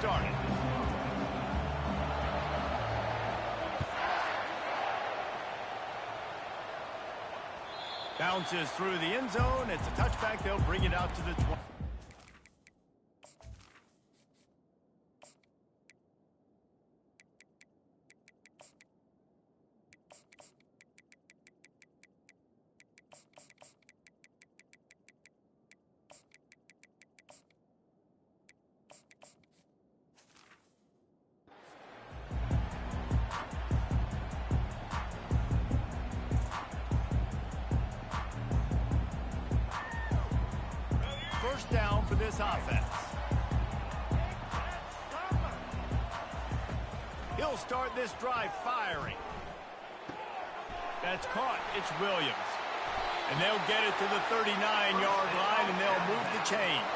started. Bounces through the end zone. It's a touchback. They'll bring it out to the 20. First down for this offense. He'll start this drive firing. That's caught. It's Williams. And they'll get it to the 39-yard line, and they'll move the chains.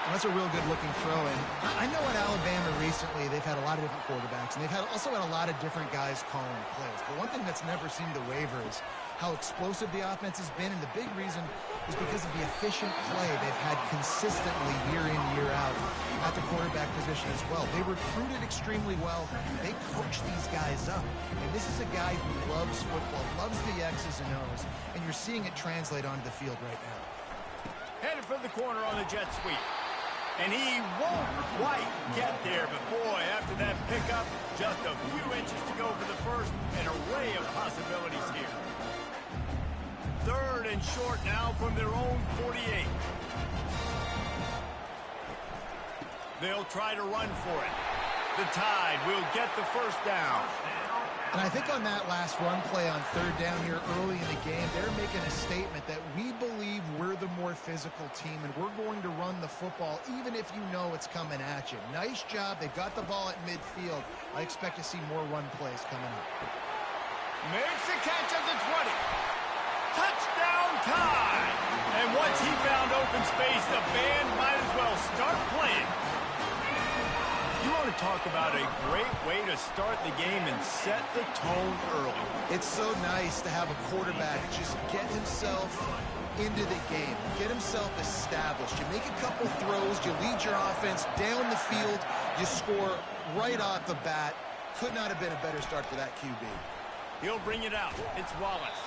Well, that's a real good-looking throw. And I know at Alabama recently they've had a lot of different quarterbacks, and they've also had a lot of different guys calling plays. But one thing that's never seemed to waver is how explosive the offense has been, and the big reason is because of the efficient play they've had consistently year in, year out at the quarterback position as well. They recruited extremely well. They coach these guys up. And this is a guy who loves football, loves the X's and O's, and you're seeing it translate onto the field right now. Headed for the corner on the jet sweep. And he won't quite get there, but boy, after that pickup, just a few inches to go for the first, an array of possibilities here. Third and short now from their own 48. They'll try to run for it. The Tide will get the first down. And I think on that last run play on third down here early in the game, they're making a statement that we believe we're the more physical team and we're going to run the football even if you know it's coming at you. Nice job. They've got the ball at midfield. I expect to see more run plays coming up. Makes the catch at the 20. Touchdown Tide! And once he found open space, the band might as well start playing. You want to talk about a great way to start the game and set the tone early. It's so nice to have a quarterback just get himself into the game, get himself established. You make a couple throws, you lead your offense down the field, you score right off the bat. Could not have been a better start for that QB. He'll bring it out. It's Wallace.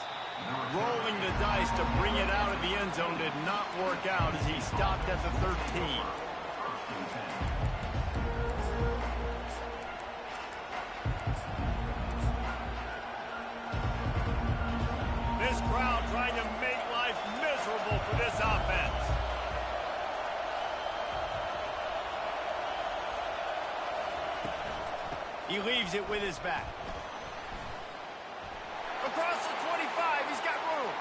Rolling the dice to bring it out of the end zone did not work out as he stopped at the 13. This crowd trying to make life miserable for this offense. He leaves it with his back. Across the 25, he's got room.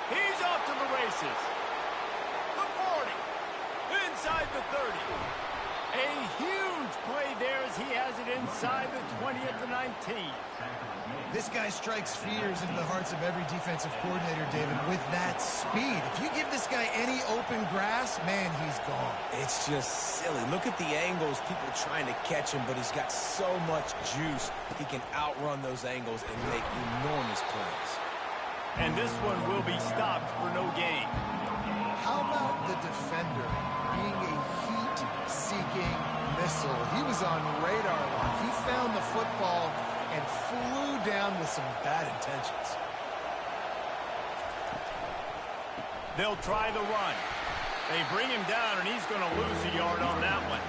He's off to the races. The 40. Inside the 30. A huge play there as he has it inside the 20 at the 19. This guy strikes fears into the hearts of every defensive coordinator, David, with that speed. If you give this guy any open grass, man, he's gone. It's just silly. Look at the angles, people trying to catch him, but he's got so much juice. He can outrun those angles and make enormous plays. And this one will be stopped for no gain. How about the defender being a heat-seeking missile? He was on radar lock. He found the football and flew down with some bad intentions. They'll try the run. They bring him down, and he's going to lose a yard on that one.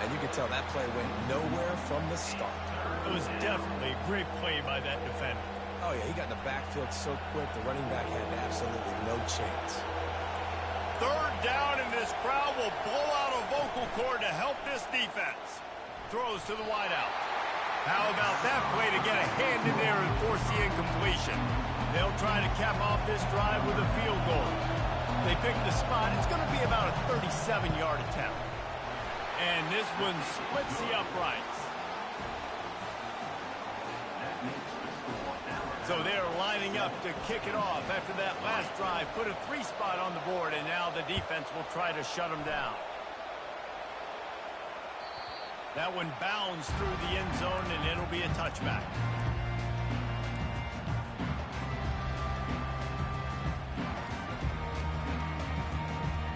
And you can tell that play went nowhere from the start. It was definitely a great play by that defender. Oh, yeah, he got in the backfield so quick, the running back had absolutely no chance. Third down, and this crowd will blow out a vocal cord to help this defense. Throws to the wideout. How about that play to get a hand in there and force the incompletion? They'll try to cap off this drive with a field goal. They pick the spot. It's going to be about a 37-yard attempt. And this one splits the uprights. So they're lining up to kick it off after that last drive. Put a 3 spot on the board, and now the defense will try to shut them down. That one bounds through the end zone, and it'll be a touchback.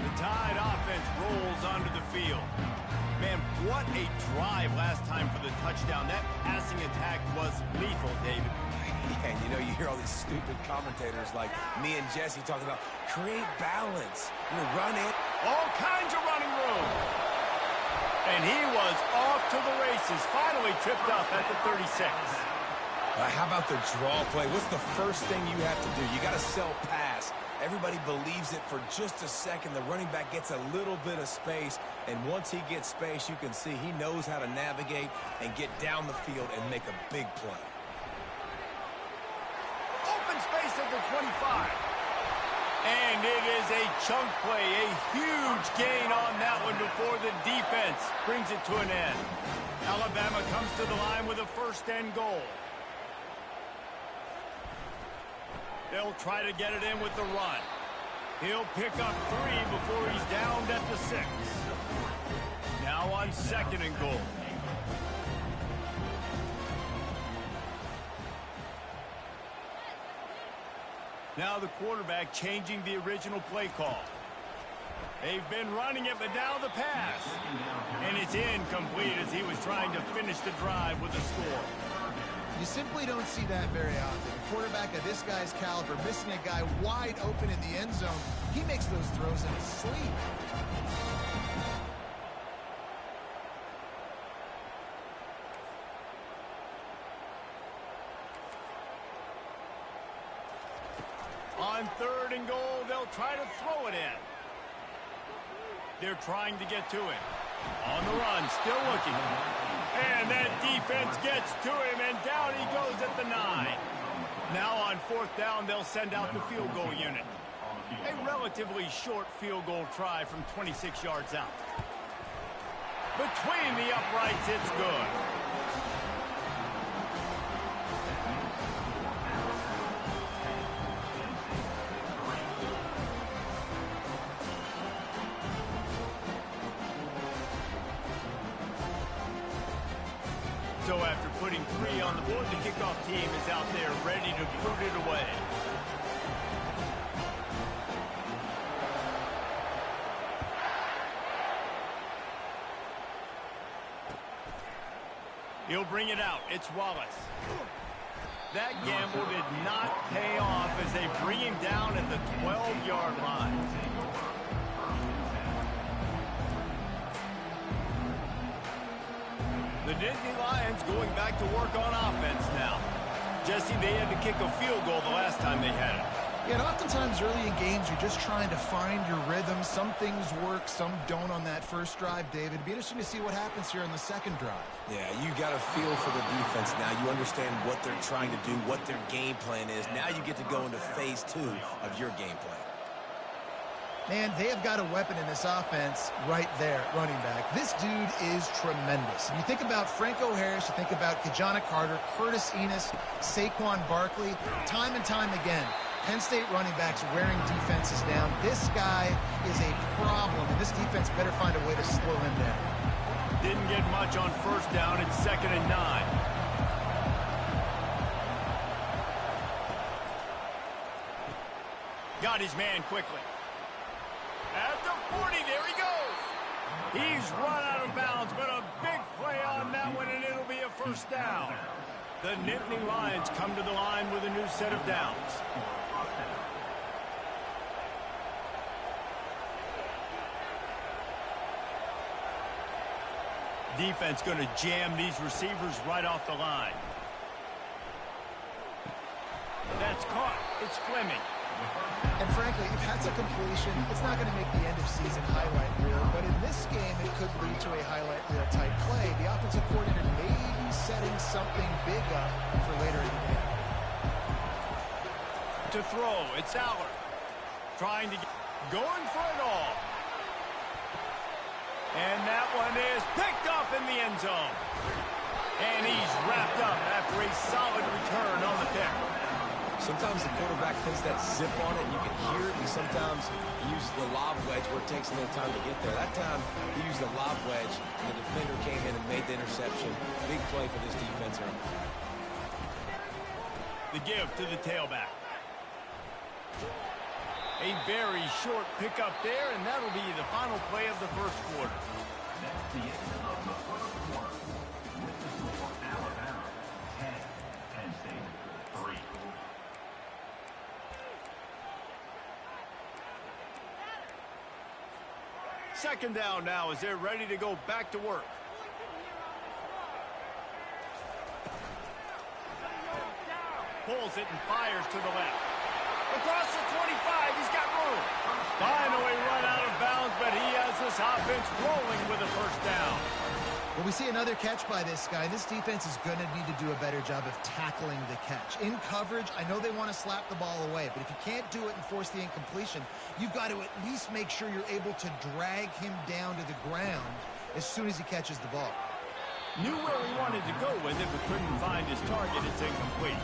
The Tide offense rolls onto the field. Man, what a drive last time for the touchdown. That passing attack was lethal, David. Yeah, and you know, you hear all these stupid commentators like me and Jesse talking about create balance. You're running. All kinds of running room. And he was off to the races. Finally tripped up at the 36. How about the draw play? What's the first thing you have to do? You got to sell pass. Everybody believes it for just a second. The running back gets a little bit of space, and once he gets space, you can see he knows how to navigate and get down the field and make a big play. Open space at the 25. And it is a chunk play, a huge gain on that one before the defense brings it to an end. Alabama comes to the line with a first and goal. They'll try to get it in with the run. He'll pick up 3 before he's downed at the 6. Now on second and goal. Now the quarterback changing the original play call. They've been running it, but now the pass. And it's incomplete as he was trying to finish the drive with a score. You simply don't see that very often. A quarterback of this guy's caliber missing a guy wide open in the end zone. He makes those throws in his sleep. On third and goal, they'll try to throw it in. They're trying to get to him. On the run, still looking. And that defense gets to him, and down he goes at the 9. Now on fourth down, they'll send out the field goal unit. A relatively short field goal try from 26 yards out. Between the uprights, it's good. So after putting 3 on the board, the kickoff team is out there ready to boot it away. He'll bring it out. It's Wallace. That gamble did not pay off as they bring him down at the 12-yard line. The Nittany Lions going back to work on offense now. Jesse, they had to kick a field goal the last time they had it. Yeah, and oftentimes early in games, you're just trying to find your rhythm. Some things work, some don't on that first drive, David. It'd be interesting to see what happens here on the second drive. Yeah, you got a feel for the defense now. You understand what they're trying to do, what their game plan is. Now you get to go into phase 2 of your game plan. Man, they have got a weapon in this offense right there, running back. This dude is tremendous. If you think about Franco Harris, you think about Kajana Carter, Curtis Enos, Saquon Barkley, time and time again, Penn State running backs wearing defenses down. This guy is a problem, and this defense better find a way to slow him down. Didn't get much on first down. It's 2nd and 9. Got his man quickly. At the 40, there he goes. He's run out of bounds, but a big play on that one, and it'll be a first down. The Nittany Lions come to the line with a new set of downs. Defense going to jam these receivers right off the line. That's caught. It's Fleming. And frankly, if that's a completion, it's not going to make the end-of-season highlight reel. But in this game, it could lead to a highlight reel type play. The offensive coordinator may be setting something big up for later in the game. To throw, it's Aller. Trying to get going for it all. And that one is picked off in the end zone. And he's wrapped up after a solid return on the pick. Sometimes the quarterback puts that zip on it, and you can hear it, and sometimes he uses the lob wedge where it takes a little time to get there. That time, he used the lob wedge, and the defender came in and made the interception. Big play for this defense here. The give to the tailback. A very short pickup there, and that'll be the final play of the first quarter. Second down now as they're ready to go back to work. Pulls it and fires to the left. Across the 25, he's got room. Finally run out of bounds, but he has this offense rolling with a first down. Well, we see another catch by this guy. This defense is going to need to do a better job of tackling the catch. In coverage, I know they want to slap the ball away, but if you can't do it and force the incompletion, you've got to at least make sure you're able to drag him down to the ground as soon as he catches the ball. Knew where he wanted to go with it, but couldn't find his target. It's incomplete.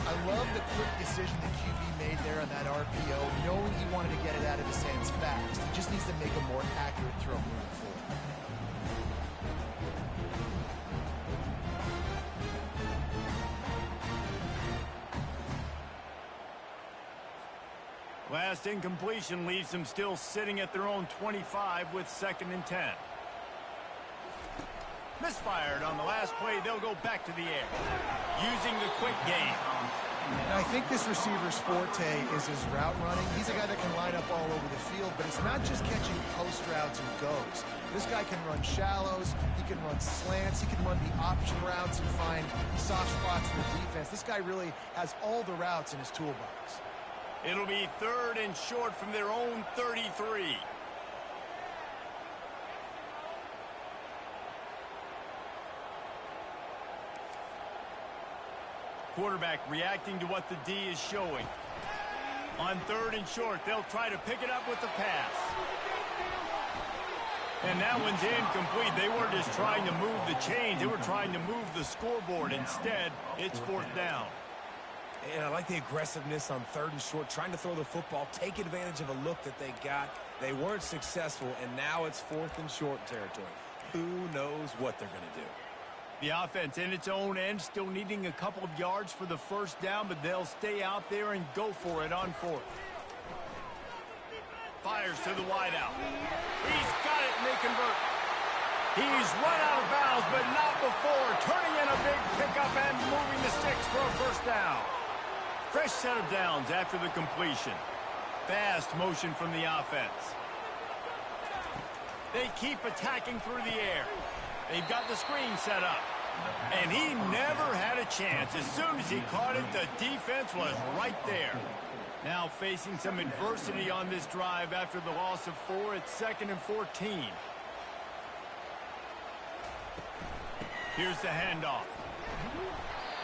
I love the quick decision the QB made there on that RPO, knowing he wanted to get it out of his hands fast. He just needs to make a more accurate throw moving forward. Last incompletion leaves them still sitting at their own 25 with 2nd and 10. Misfired on the last play. They'll go back to the air using the quick game. Now, I think this receiver's forte is his route running. He's a guy that can line up all over the field, but it's not just catching post routes and goes. This guy can run shallows, he can run slants, he can run the option routes and find soft spots in the defense. This guy really has all the routes in his toolbox. It'll be 3rd and short from their own 33. Quarterback reacting to what the D is showing. On 3rd and short, they'll try to pick it up with the pass. And that one's incomplete. They weren't just trying to move the chains. They were trying to move the scoreboard. Instead, it's 4th down. And I like the aggressiveness on 3rd and short, trying to throw the football, take advantage of a look that they got. They weren't successful, and now it's 4th and short territory. Who knows what they're going to do? The offense in its own end, still needing a couple of yards for the first down, but they'll stay out there and go for it on 4th. Fires to the wideout. He's got it, and they convert. He's run out of bounds, but not before turning in a big pickup and moving the sticks for a first down. Fresh set of downs after the completion. Fast motion from the offense. They keep attacking through the air. They've got the screen set up. And he never had a chance. As soon as he caught it, the defense was right there. Now facing some adversity on this drive after the loss of 4. It's 2nd and 14. Here's the handoff.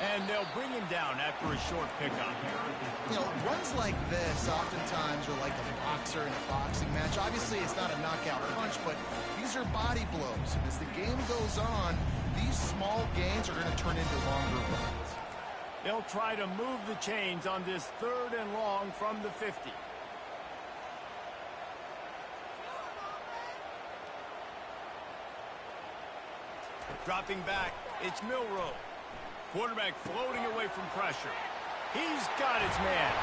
And they'll bring him down after a short pickup. You know, runs like this oftentimes are like a boxer in a boxing match. Obviously, it's not a knockout punch, but these are body blows. And as the game goes on, these small gains are going to turn into longer runs. They'll try to move the chains on this 3rd and long from the 50. Dropping back, it's Milroe. Quarterback floating away from pressure. He's got his man.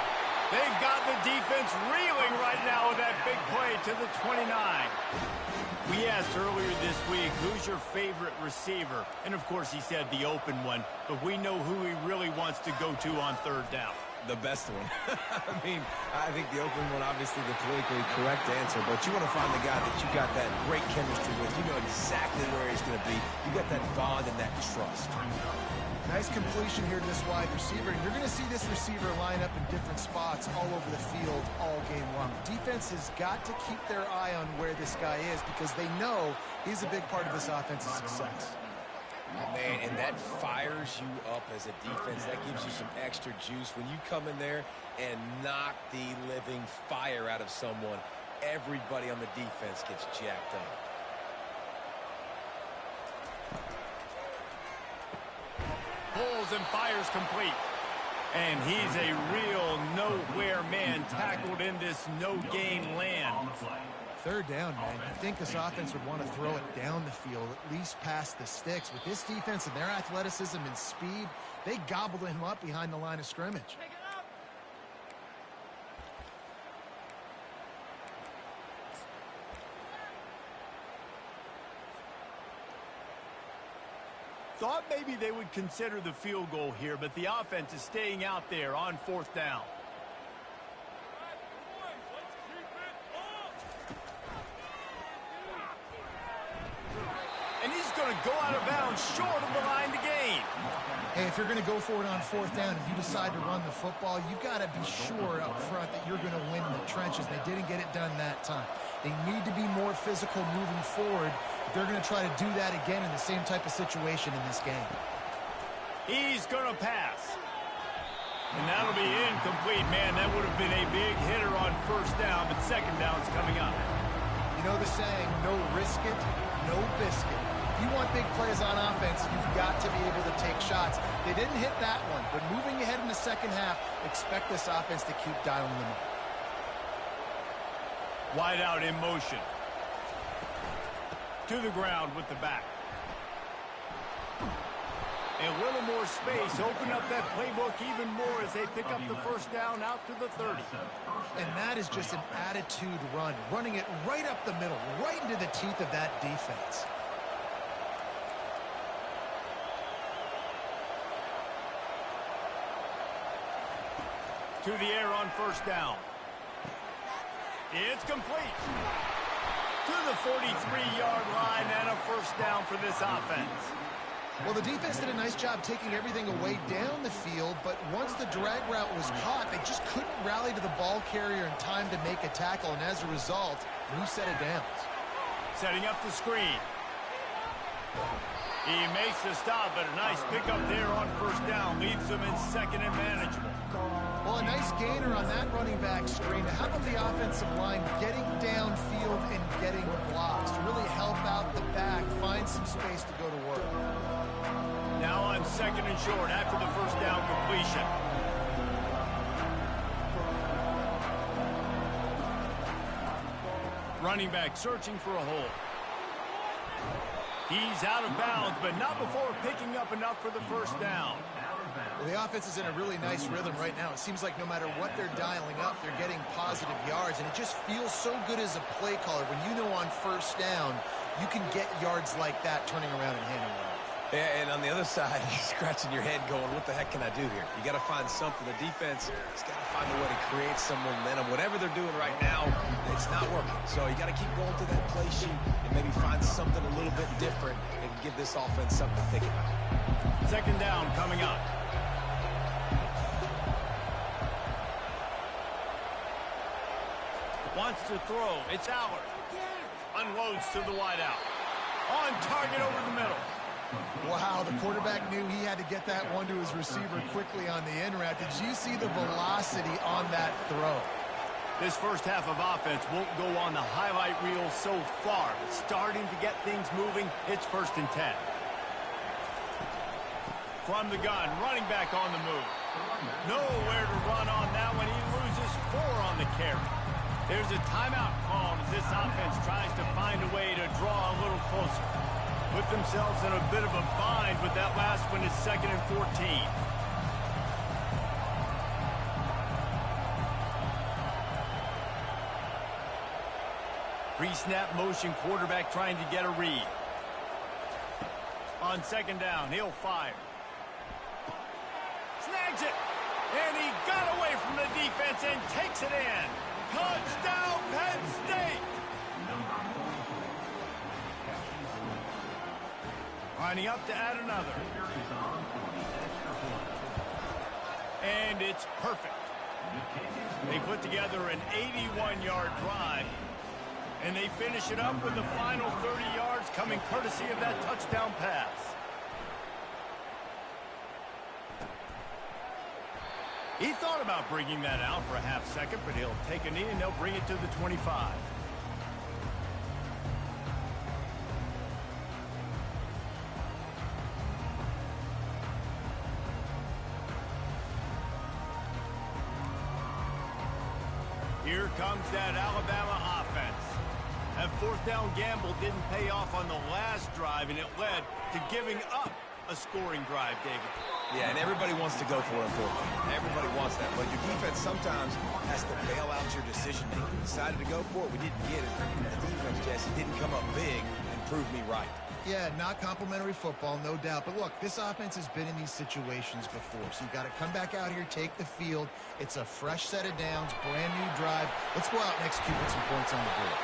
They've got the defense reeling right now with that big play to the 29. We asked earlier this week, who's your favorite receiver? And, of course, he said the open one, but we know who he really wants to go to on 3rd down. The best one. I mean, I think the open one, obviously the politically correct answer, but you want to find the guy that you got that great chemistry with. You know exactly where he's going to be. You got that bond and that trust. Nice completion here to this wide receiver. And you're going to see this receiver line up in different spots all over the field all game long. The defense has got to keep their eye on where this guy is because they know he's a big part of this offense's success. Man, and that fires you up as a defense. That gives you some extra juice. When you come in there and knock the living fire out of someone, everybody on the defense gets jacked up. Pulls and fires complete. And he's a real nowhere man tackled in this no-gain land. 3rd down, man. You think this offense would want to throw it down the field, at least past the sticks. With this defense and their athleticism and speed, they gobbled him up behind the line of scrimmage. Thought maybe they would consider the field goal here, but the offense is staying out there on 4th down. going to go out of bounds short of the line to gain. Hey, if you're going to go for it on fourth down, if you decide to run the football, you've got to be sure up front that you're going to win in the trenches. They didn't get it done that time. They need to be more physical moving forward. They're going to try to do that again in the same type of situation in this game. He's going to pass. And that'll be incomplete. Man, that would have been a big hitter on first down, but second down's coming up. You know the saying, no risk it, no biscuit. If you want big plays on offense, you've got to be able to take shots. They didn't hit that one, but moving ahead in the second half, expect this offense to keep dialing them up. Wide out in motion. To the ground with the back. A little more space. Open up that playbook even more as they pick up the first down out to the 30. And that is just an attitude run. Running it right up the middle, right into the teeth of that defense. To the air on first down. It's complete. To the 43-yard line and a first down for this offense. Well, the defense did a nice job taking everything away down the field, but once the drag route was caught, they just couldn't rally to the ball carrier in time to make a tackle, and as a result, new set of downs. Setting up the screen. He makes the stop, but a nice pickup there on first down. Leaves them in second and manageable. Well, a nice gainer on that running back screen. How about the offensive line getting downfield and getting blocks to really help out the back, find some space to go to work? Now on second and short after the first down completion. Running back searching for a hole. He's out of bounds, but not before picking up enough for the first down. Well, the offense is in a really nice rhythm right now. It seems like no matter what they're dialing up, they're getting positive yards, and it just feels so good as a play caller when you know on first down you can get yards like that turning around and handing it off. Yeah, and on the other side, you're scratching your head going, what the heck can I do here? You got to find something. The defense has got to find a way to create some momentum. Whatever they're doing right now, it's not working. So you got to keep going to that play sheet and maybe find something a little bit different and give this offense something to think about. Second down coming up. Wants to throw. It's Allard. Unloads to the wideout. On target over the middle. Wow, the quarterback knew he had to get that one to his receiver quickly on the in route. Did you see the velocity on that throw? This first half of offense won't go on the highlight reel so far. Starting to get things moving. It's 1st and 10. From the gun, running back on the move. Nowhere to run on that one. He loses 4 on the carry. There's a timeout called as this offense tries to find a way to draw a little closer. Put themselves in a bit of a bind, but that last one is 2nd and 14. Pre-snap motion, quarterback trying to get a read. On second down, he'll fire. Snags it, and he got away from the defense and takes it in. Touchdown, Penn State! Lining up to add another. And it's perfect. They put together an 81-yard drive, and they finish it up with the final 30 yards coming courtesy of that touchdown pass. He thought about bringing that out for a half second, but he'll take a knee and they'll bring it to the 25. Here comes that Alabama offense. That fourth down gamble didn't pay off on the last drive, and it led to giving up a scoring drive, David. Yeah, and everybody wants to go for it. Everybody wants that. But your defense sometimes has to bail out your decision-making. We decided to go for it. We didn't get it. The defense, Jesse, didn't come up big and prove me right. Yeah, not complimentary football, no doubt. But look, this offense has been in these situations before. So you've got to come back out here, take the field. It's a fresh set of downs, brand new drive. Let's go out and execute with some points on the board.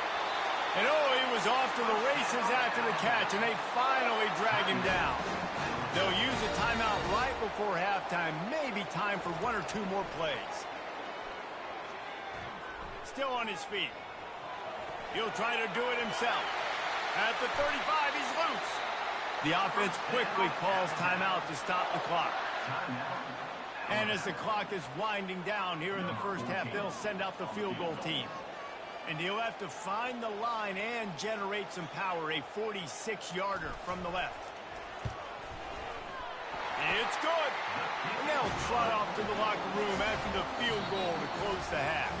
And oh, he was off to the races after the catch, and they finally drag him down. They'll use a timeout right before halftime, maybe time for one or two more plays. Still on his feet. He'll try to do it himself. At the 35, he's loose. The offense quickly calls timeout to stop the clock. And as the clock is winding down here in the first half, they'll send out the field goal team. And he'll have to find the line and generate some power, a 46-yarder from the left. It's good. And they'll trot off to the locker room after the field goal to close the half.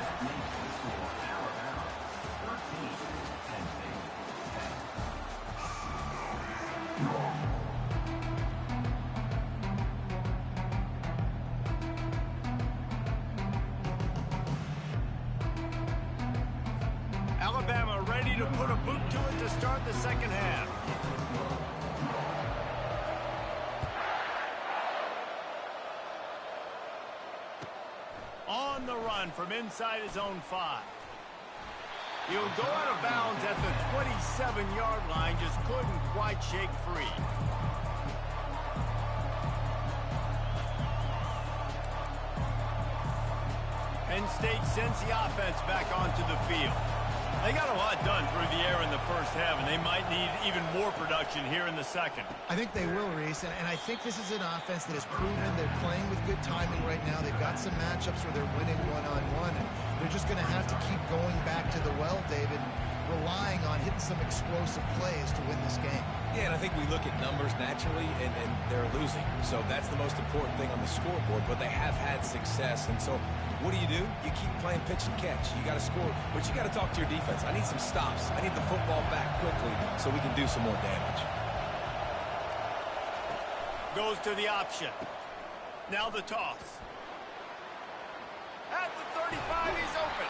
Alabama ready to put a boot to it to start the second half. On the run from inside his own 5. He'll go out of bounds at the 27-yard line, just couldn't quite shake free. Penn State sends the offense back onto the field. They got a lot done through the air in the first half, and they might need even more production here in the second. I think they will, Reese, and I think this is an offense that has proven they're playing with good timing right now. They've got some matchups where they're winning one-on-one, and they're just going to have to keep going back to the well, David, relying on hitting some explosive plays to win this game. Yeah, and I think we look at numbers naturally, and they're losing. So that's the most important thing on the scoreboard, but they have had success. And so what do? You keep playing pitch and catch. You got to score, but you got to talk to your defense. I need some stops. I need the football back quickly so we can do some more damage. Goes to the option. Now the toss. At the 35, he's open.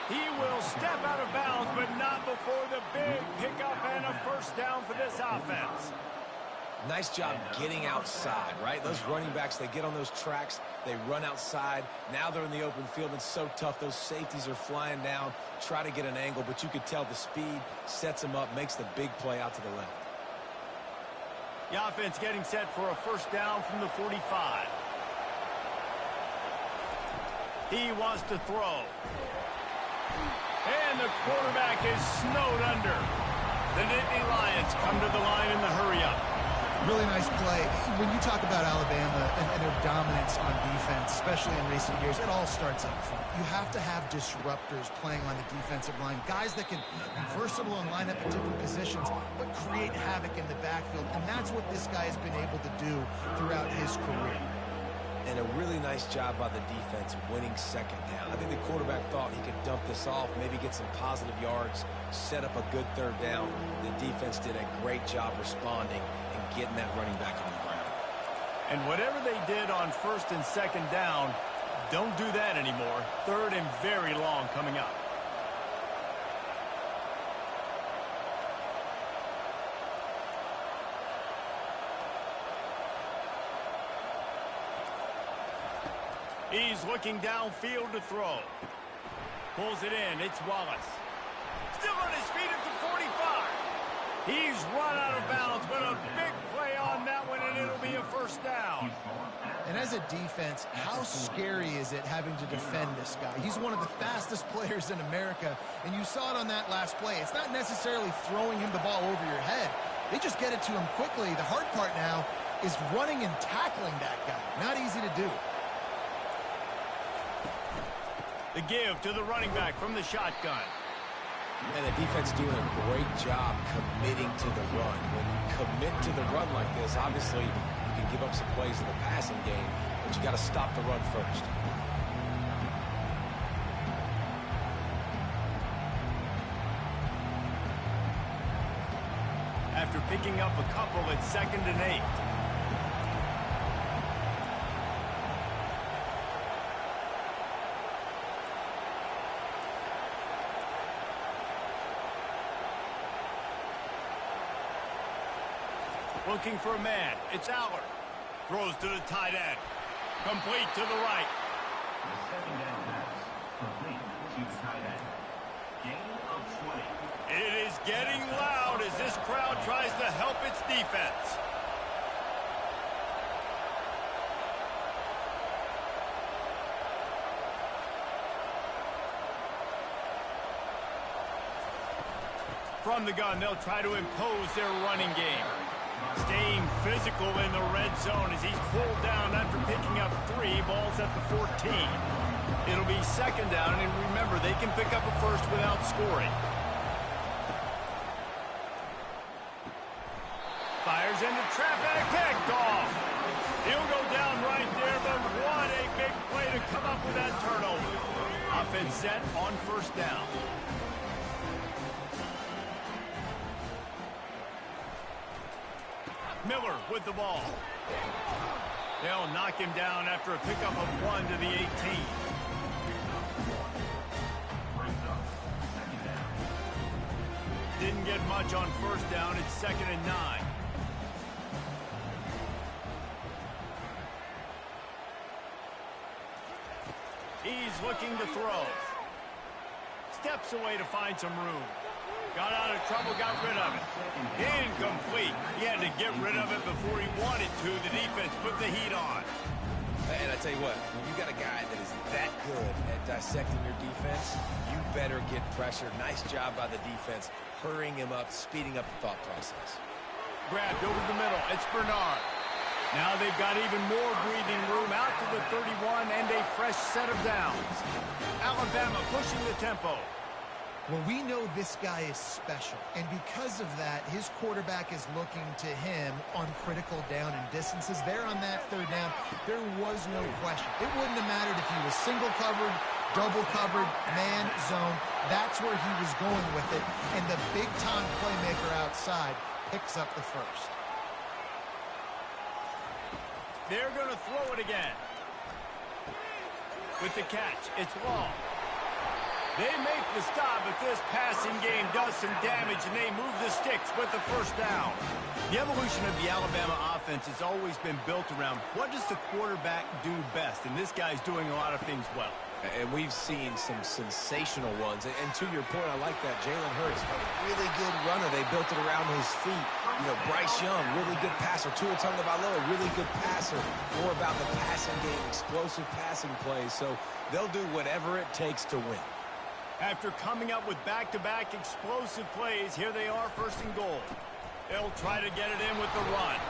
He will step out of bounds, but not before the big pickup and a first down for this offense. Nice job getting outside, right? Those running backs, they get on those tracks, they run outside. Now they're in the open field. It's so tough. Those safeties are flying down, try to get an angle, but you could tell the speed sets them up, makes the big play out to the left. The offense getting set for a first down from the 45. He wants to throw. And the quarterback is snowed under. The Nittany Lions come to the line in the hurry-up. Really nice play. When you talk about Alabama and their dominance on defense, especially in recent years, it all starts up front. You have to have disruptors playing on the defensive line, guys that can be versatile and line up at different positions, but create havoc in the backfield. And that's what this guy has been able to do throughout his career. And a really nice job by the defense winning second down. I think the quarterback thought he could dump this off, maybe get some positive yards, set up a good third down. The defense did a great job responding and getting that running back on the ground. And whatever they did on first and second down, don't do that anymore. Third and very long coming up. He's looking downfield to throw. Pulls it in. It's Wallace. Still on his feet at the 45. He's run out of bounds, but a big play on that one, and it'll be a first down. And as a defense, how scary is it having to defend this guy? He's one of the fastest players in America, and you saw it on that last play. It's not necessarily throwing him the ball over your head. They just get it to him quickly. The hard part now is running and tackling that guy. Not easy to do. The give to the running back from the shotgun. And the defense doing a great job committing to the run. When you commit to the run like this, obviously you can give up some plays in the passing game, but you got to stop the run first. After picking up a couple, it's 2nd and 8. Looking for a man. It's Aller. Throws to the tight end. Complete to the right. The second down pass. Complete to tight end. Gain of 20. It is getting loud as this crowd tries to help its defense. From the gun, they'll try to impose their running game. Staying physical in the red zone as he's pulled down after picking up 3 balls at the 14. It'll be second down, and remember, they can pick up a first without scoring. Fires into traffic, picked off. He'll go down right there, but what a big play to come up with that turnover. Offense set on first down. Miller with the ball. They'll knock him down after a pickup of 1 to the 18. Didn't get much on first down. It's 2nd and 9. He's looking to throw. Steps away to find some room. Got out of trouble, got rid of it. Incomplete. He had to get rid of it before he wanted to. The defense put the heat on. And I tell you what, when you got a guy that is that good at dissecting your defense, you better get pressure. Nice job by the defense, hurrying him up, speeding up the thought process. Grabbed over the middle. It's Bernard. Now they've got even more breathing room out to the 31 and a fresh set of downs. Alabama pushing the tempo. Well, we know this guy is special, and because of that, his quarterback is looking to him on critical down and distances. There on that third down, there was no question. It wouldn't have mattered if he was single covered, double covered, man, zone. That's where he was going with it, and the big-time playmaker outside picks up the first. They're going to throw it again. With the catch, it's Long. They make the stop, but this passing game does some damage, and they move the sticks with the first down. The evolution of the Alabama offense has always been built around what does the quarterback do best, and this guy's doing a lot of things well. And we've seen some sensational ones. And to your point, I like that. Jalen Hurts, really good runner. They built it around his feet. You know, Bryce Young, really good passer. Tua Tagovailoa, really good passer. More about the passing game, explosive passing plays. So they'll do whatever it takes to win. After coming up with back-to-back explosive plays, here they are, 1st and goal. They'll try to get it in with the run.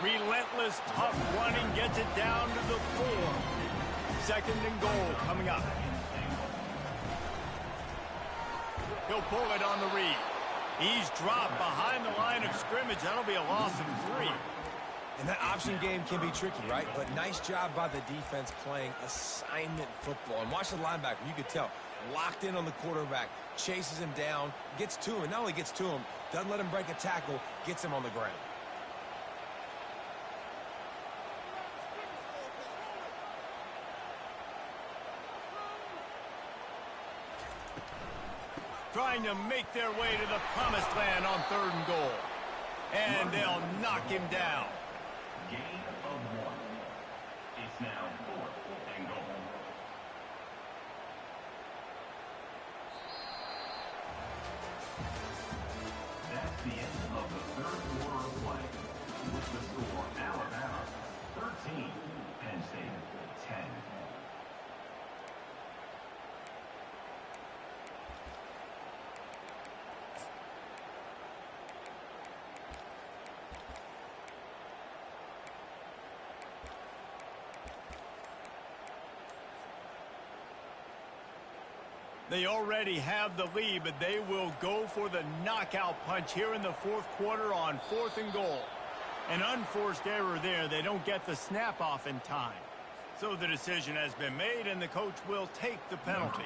Relentless, tough running gets it down to the 4. 2nd and goal coming up. He'll pull it on the read. He's dropped behind the line of scrimmage. That'll be a loss of 3. And that option game can be tricky, right? But nice job by the defense playing assignment football. And watch the linebacker. You could tell. Locked in on the quarterback. Chases him down. Gets to him. And not only gets to him, doesn't let him break a tackle. Gets him on the ground. Trying to make their way to the promised land on 3rd and goal. And they'll knock him down. Gain of 1. It's now 4th and goal. That's the end of the 3rd quarter of play. With the score, Alabama 13, Penn State 10. They already have the lead, but they will go for the knockout punch here in the 4th quarter on 4th and goal. An unforced error there. They don't get the snap off in time. So the decision has been made, and the coach will take the penalty.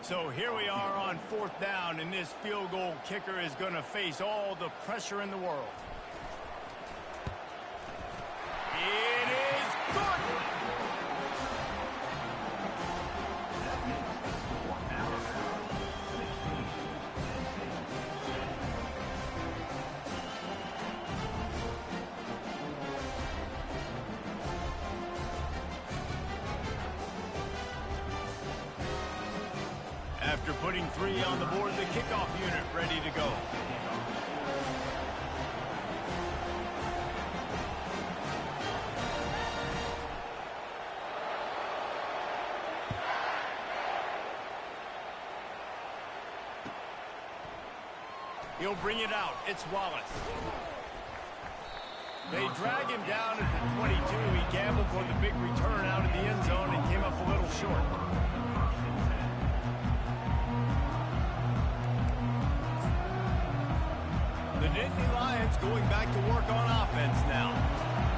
So here we are on 4th down, and this field goal kicker is going to face all the pressure in the world. It is good. After After putting 3 on the board, the kickoff unit ready to go. He'll bring it out. It's Wallace. They drag him down at the 22. He gambled for the big return out of the end zone and came up a little short. The Nittany Lions going back to work on offense now.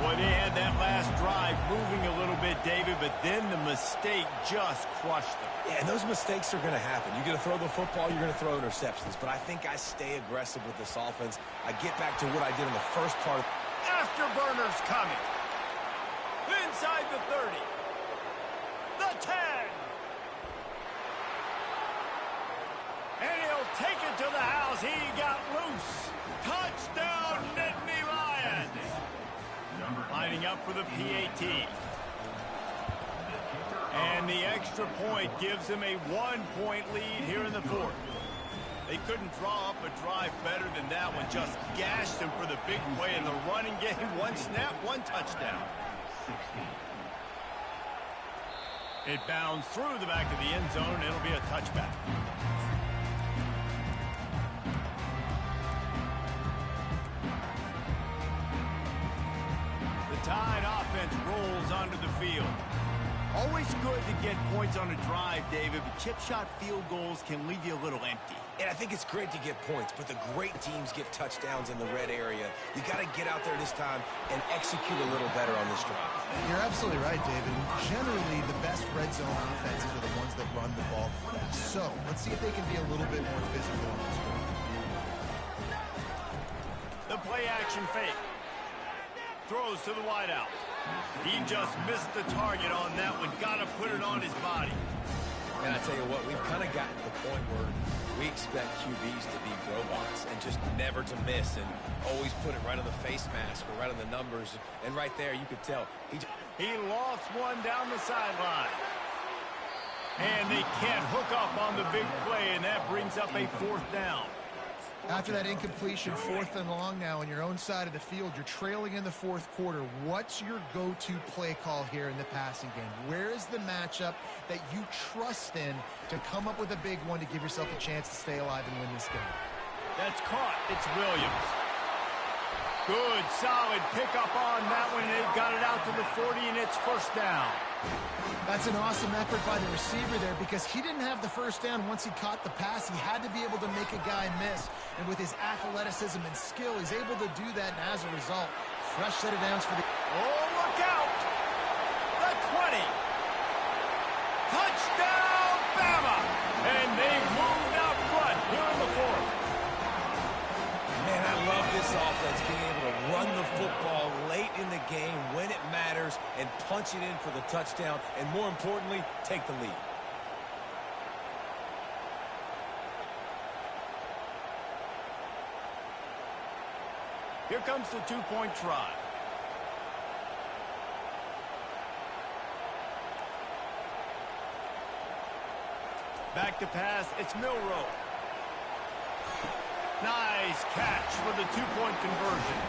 Boy, they had that last drive moving a little bit, David, but then the mistake just crushed them. Yeah, and those mistakes are going to happen. You're going to throw the football, you're going to throw interceptions. But I think I stay aggressive with this offense. I get back to what I did in the first part. Afterburners coming. Inside the 30. The 10. And he'll take it to the house. He got loose. Touchdown, Nittany Lions. Lining up for the PAT. And the extra point gives him a 1-point lead here in the fourth. They couldn't draw up a drive better than that one. Just gashed him for the big play in the running game. 1 snap, 1 touchdown. It bounds through the back of the end zone. It'll be a touchback. The Tide offense rolls onto the field. Always good to get points on a drive, David, but chip shot field goals can leave you a little empty. And I think it's great to get points, but the great teams get touchdowns in the red area. You got to get out there this time and execute a little better on this drive. You're absolutely right, David. Generally, the best red zone offenses are the ones that run the ball the best. So let's see if they can be a little bit more physical on this one. The play action fake. Throws to the wideout. He just missed the target on that one. Got to put it on his body. And I tell you what, we've kind of gotten to the point where we expect QBs to be robots and just never to miss and always put it right on the face mask or right on the numbers. And right there, you could tell. He lost one down the sideline. And they can't hook up on the big play, and that brings up a 4th down. After that incompletion, 4th and long now on your own side of the field, you're trailing in the 4th quarter. What's your go-to play call here in the passing game? Where is the matchup that you trust in to come up with a big one to give yourself a chance to stay alive and win this game? That's caught. It's Williams. Good, solid pickup on that one. They've got it out to the 40, and it's 1st down. That's an awesome effort by the receiver there because he didn't have the 1st down once he caught the pass. He had to be able to make a guy miss. And with his athleticism and skill, he's able to do that. And as a result, fresh set of downs for the... Oh, look out! The 20. Touchdown, Bama! And they've moved out front here in the 4th. Man, I love this offense being able to run the football late in the game when it matters and punch it in for the touchdown and, more importantly, take the lead. Here comes the 2-point try. Back to pass, it's Milroe. Nice catch for the 2-point conversion.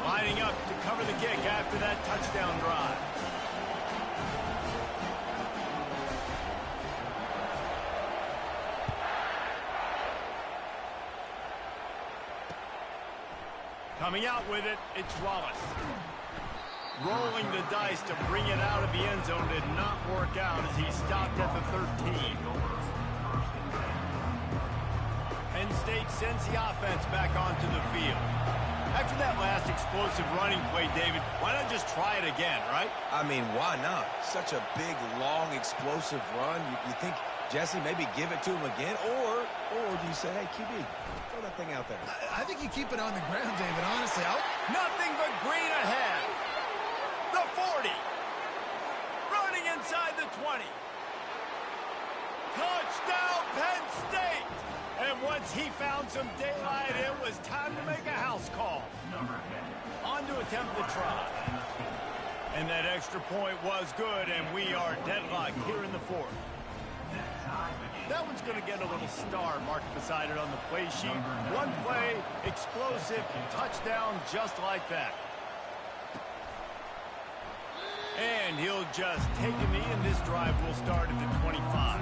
Lining up to cover the kick after that touchdown drive. Coming out with it, it's Wallace. Rolling the dice to bring it out of the end zone did not work out as he stopped at the 13. Penn State sends the offense back onto the field. After that last explosive running play, David, why not just try it again, right? I mean, why not? Such a big, long, explosive run. You think, Jesse, maybe give it to him again? Or do you say, hey, QB, throw that thing out there? I think you keep it on the ground, David, honestly. Nothing but green ahead. The 40. Running inside the 20. Touchdown, Penn State. And once he found some daylight, it was time to make a house call. On to attempt the try. And that extra point was good, and we are deadlocked here in the fourth. That one's going to get a little star marked beside it on the play sheet. One play, explosive, touchdown just like that. And he'll just take a knee, and this drive will start at the 25.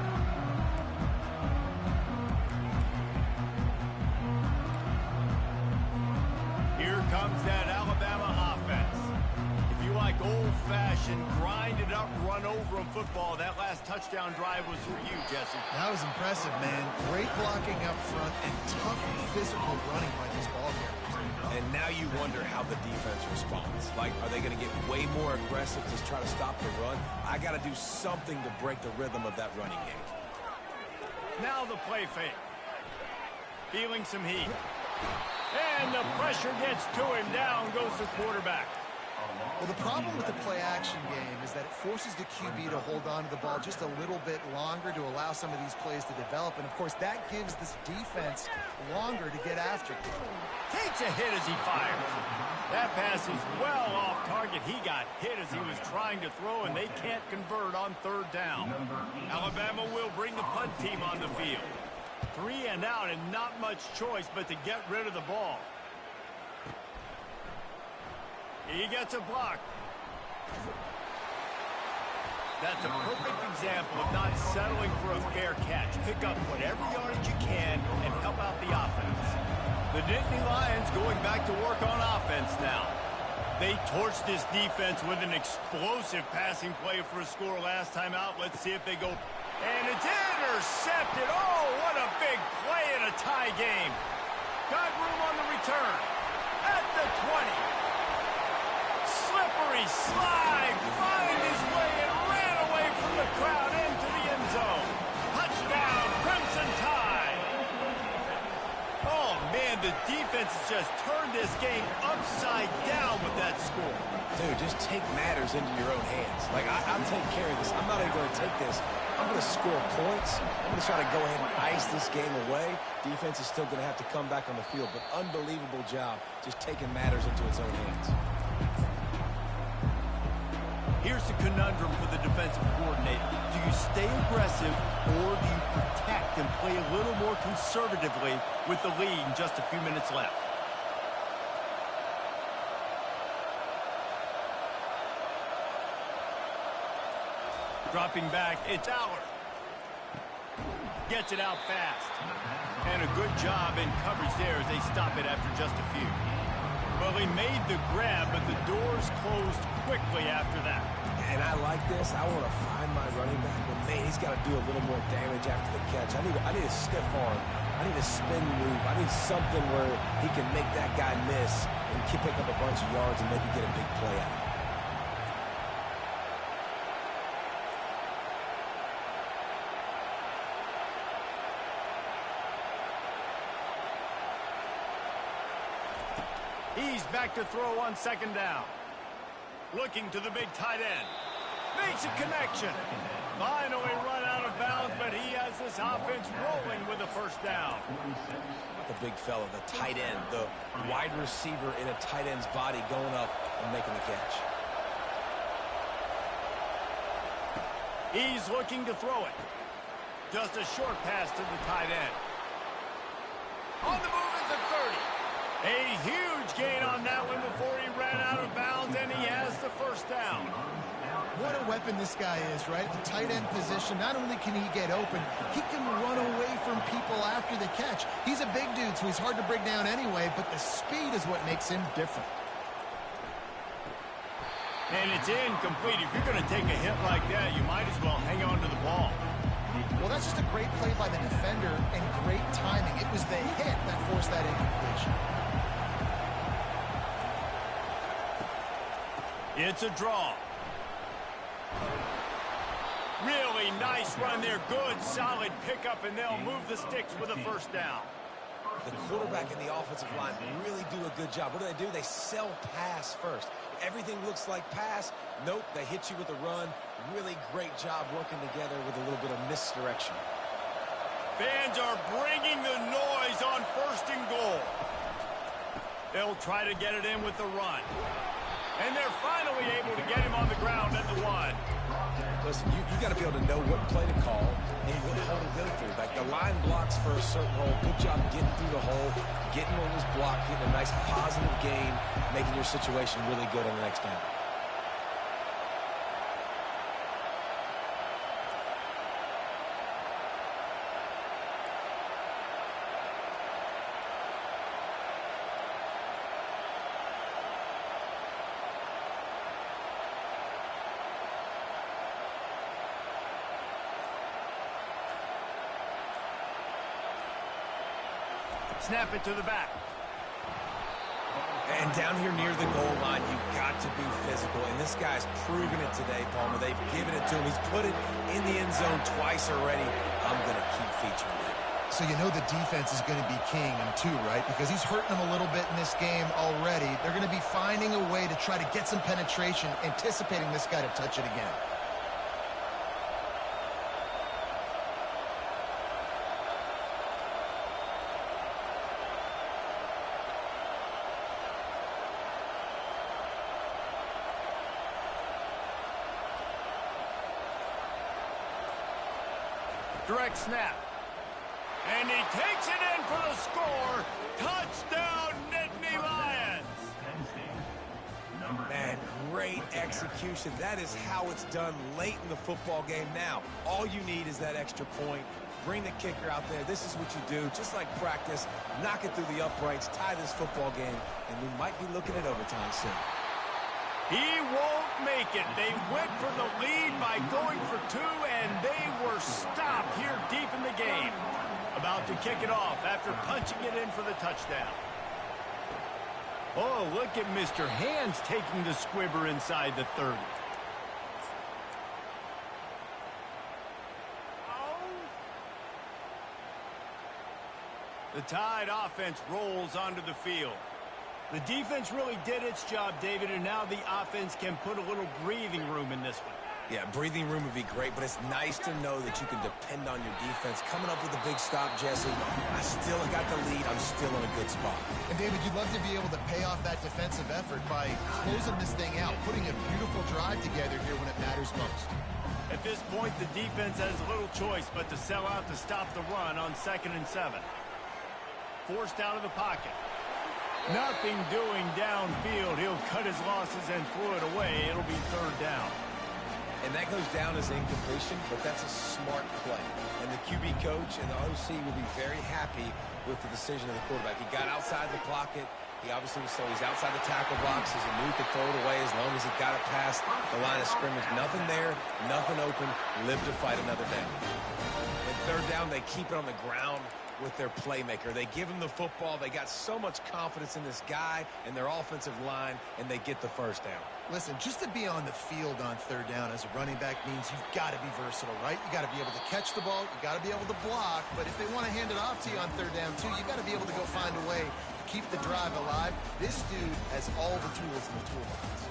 Here comes that Alabama offense. If you like old-fashioned, grind-it-up, run-over-'em football, that last touchdown drive was for you, Jesse. That was impressive, man. Great blocking up front and tough physical running by these ball carriers. And now you wonder how the defense responds. Like, are they going to get way more aggressive to try to stop the run? I got to do something to break the rhythm of that running game. Now the play fake. Feeling some heat. And the pressure gets to him. Down goes the quarterback. Well, the problem with the play-action game is that it forces the QB to hold on to the ball just a little bit longer to allow some of these plays to develop. And, of course, that gives this defense longer to get after. Takes a hit as he fires. That pass is well off target. He got hit as he was trying to throw, and they can't convert on third down. Alabama will bring the punt team on the field. 3 and out, and not much choice but to get rid of the ball. He gets a block. That's a perfect example of not settling for a fair catch. Pick up whatever yardage you can and help out the offense. The Nittany Lions going back to work on offense now. They torched this defense with an explosive passing play for a score last time out. Let's see if they go. And it's intercepted. Oh, what a big play in a tie game. Got room on the return. At the 20. Slippery slide, find his way and ran away from the crowd into the end zone. Touchdown, Crimson Tide. Oh, man, the defense has just turned this game upside down with that score. Dude, just take matters into your own hands. Like, I'm taking care of this. I'm not even going to take this. I'm going to score points. I'm going to try to go ahead and ice this game away. Defense is still going to have to come back on the field, but unbelievable job just taking matters into its own hands. Here's the conundrum for the defensive coordinator. Do you stay aggressive or do you protect and play a little more conservatively with the lead and just a few minutes left? Dropping back, it's Allard. Gets it out fast. And a good job in coverage there as they stop it after just a few. Well, he made the grab, but the doors closed quickly after that. And I like this. I want to find my running back, but man, he's got to do a little more damage after the catch. I need a stiff arm. I need a spin move. I need something where he can make that guy miss and pick up a bunch of yards and maybe get a big play out of it. He's back to throw on second down. Looking to the big tight end. Makes a connection. Finally run out of bounds, but he has this offense rolling with a first down. The big fella, the tight end, the wide receiver in a tight end's body going up and making the catch. He's looking to throw it. Just a short pass to the tight end. On the move is the 30. A huge gain on that one before he ran out of bounds, and he has the first down. What a weapon this guy is, right? The tight end position, not only can he get open, he can run away from people after the catch. He's a big dude, so he's hard to bring down anyway, but the speed is what makes him different. And it's incomplete. If you're going to take a hit like that, you might as well hang on to the ball. Well, that's just a great play by the defender and great timing. It was the hit that forced that incompletion. It's a draw. Really nice run there. Good, solid pickup, and they'll move the sticks with a first down. The quarterback and the offensive line really do a good job. What do? They sell pass first. Everything looks like pass. Nope, they hit you with a run. Really great job working together with a little bit of misdirection. Fans are bringing the noise on first and goal. They'll try to get it in with the run. And they're finally able to get him on the ground at the 1. Listen, you got to be able to know what play to call and what hole to go through. Like the line blocks for a certain hole. Good job getting through the hole, getting what was blocked, getting a nice positive gain, making your situation really good on the next down. Snap it to the back. And down here near the goal line, you've got to be physical. And this guy's proven it today, Palmer. They've given it to him. He's put it in the end zone twice already. I'm going to keep featuring it. So you know the defense is going to be king in 2, right? Because he's hurting them a little bit in this game already. They're going to be finding a way to try to get some penetration, anticipating this guy to touch it again. Direct snap. And he takes it in for the score. Touchdown, Nittany Lions. Man, great execution. That is how it's done late in the football game now. All you need is that extra point. Bring the kicker out there. This is what you do. Just like practice, knock it through the uprights, tie this football game, and we might be looking at overtime soon. He won't make it. They went for the lead by going for 2, and they were stopped here deep in the game. About to kick it off after punching it in for the touchdown. Oh, look at Mr. Hands taking the squibber inside the 30. The Tide offense rolls onto the field. The defense really did its job, David, and now the offense can put a little breathing room in this one. Yeah, breathing room would be great, but it's nice to know that you can depend on your defense. Coming up with a big stop, Jesse. I still got the lead. I'm still in a good spot. And, David, you'd love to be able to pay off that defensive effort by closing this thing out, putting a beautiful drive together here when it matters most. At this point, the defense has little choice but to sell out to stop the run on 2nd and 7. Forced out of the pocket. Nothing doing downfield. He'll cut his losses and throw it away. It'll be 3rd down. And that goes down as incompletion, but that's a smart play. And the QB coach and the OC will be very happy with the decision of the quarterback. He got outside the pocket. He obviously was so he's outside the tackle box. He knew he could throw it away as long as he got it past the line of scrimmage. Nothing there, nothing open. Live to fight another down. And 3rd down, they keep it on the ground with their playmaker. They give him the football. They got so much confidence in this guy and their offensive line, and they get the 1st down. Listen, just to be on the field on 3rd down as a running back means you've got to be versatile, right? You got to be able to catch the ball. You got to be able to block. But if they want to hand it off to you on 3rd down, too, you got to be able to go find a way to keep the drive alive. This dude has all the tools in the toolbox.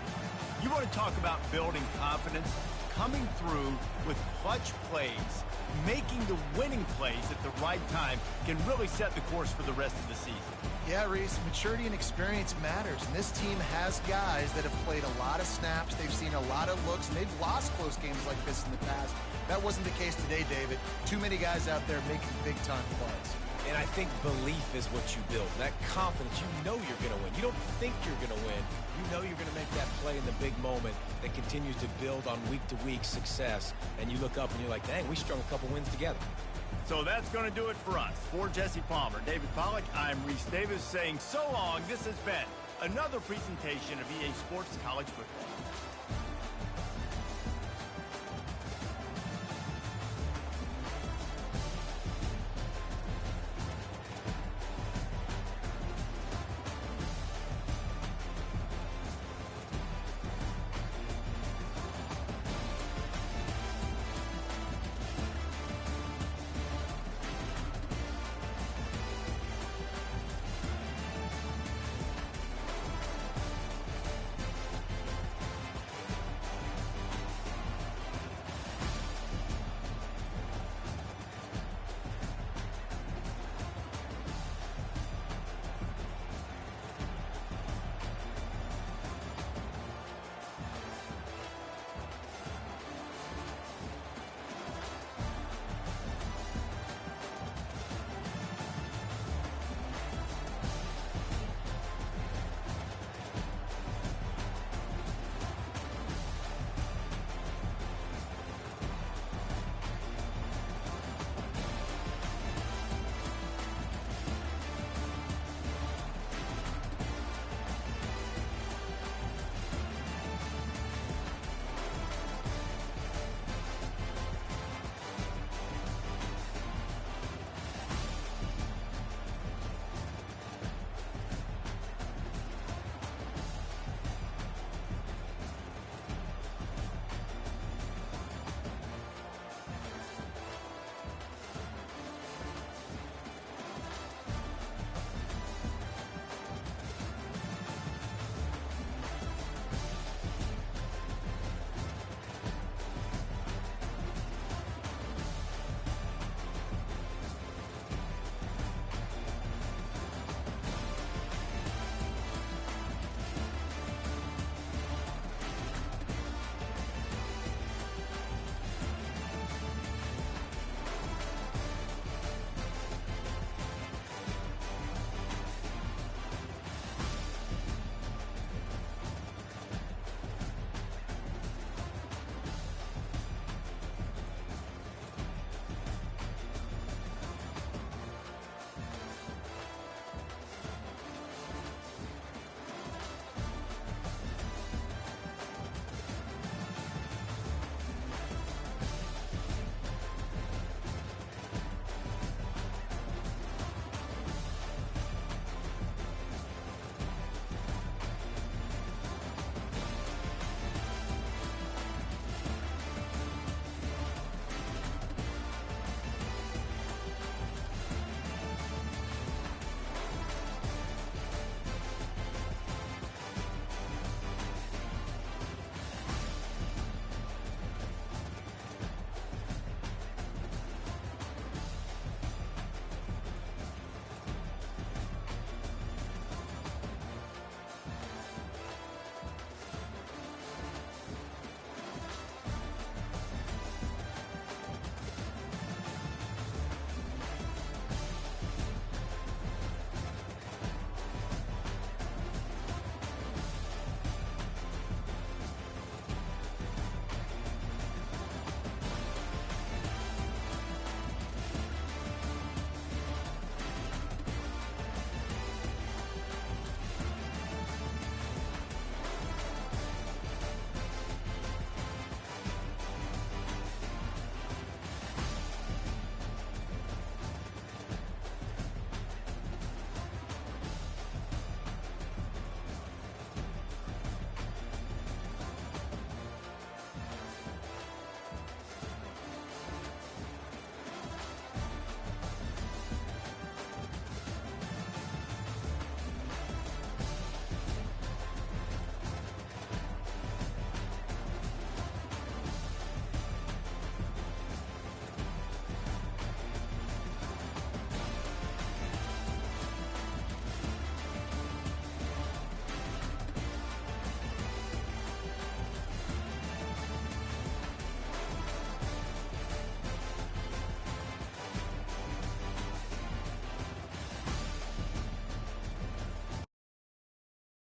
You want to talk about building confidence? Coming through with clutch plays, making the winning plays at the right time can really set the course for the rest of the season. Yeah, Reese, maturity and experience matters, and this team has guys that have played a lot of snaps. They've seen a lot of looks, and they've lost close games like this in the past. That wasn't the case today, David. Too many guys out there making big-time plays. And I think belief is what you build. That confidence, you know you're going to win. You don't think you're going to win. You know you're going to make that play in the big moment that continues to build on week-to-week success. And you look up and you're like, dang, we strung a couple wins together. So that's going to do it for us. For Jesse Palmer, David Pollack, I'm Reese Davis saying so long. This has been another presentation of EA Sports College Football.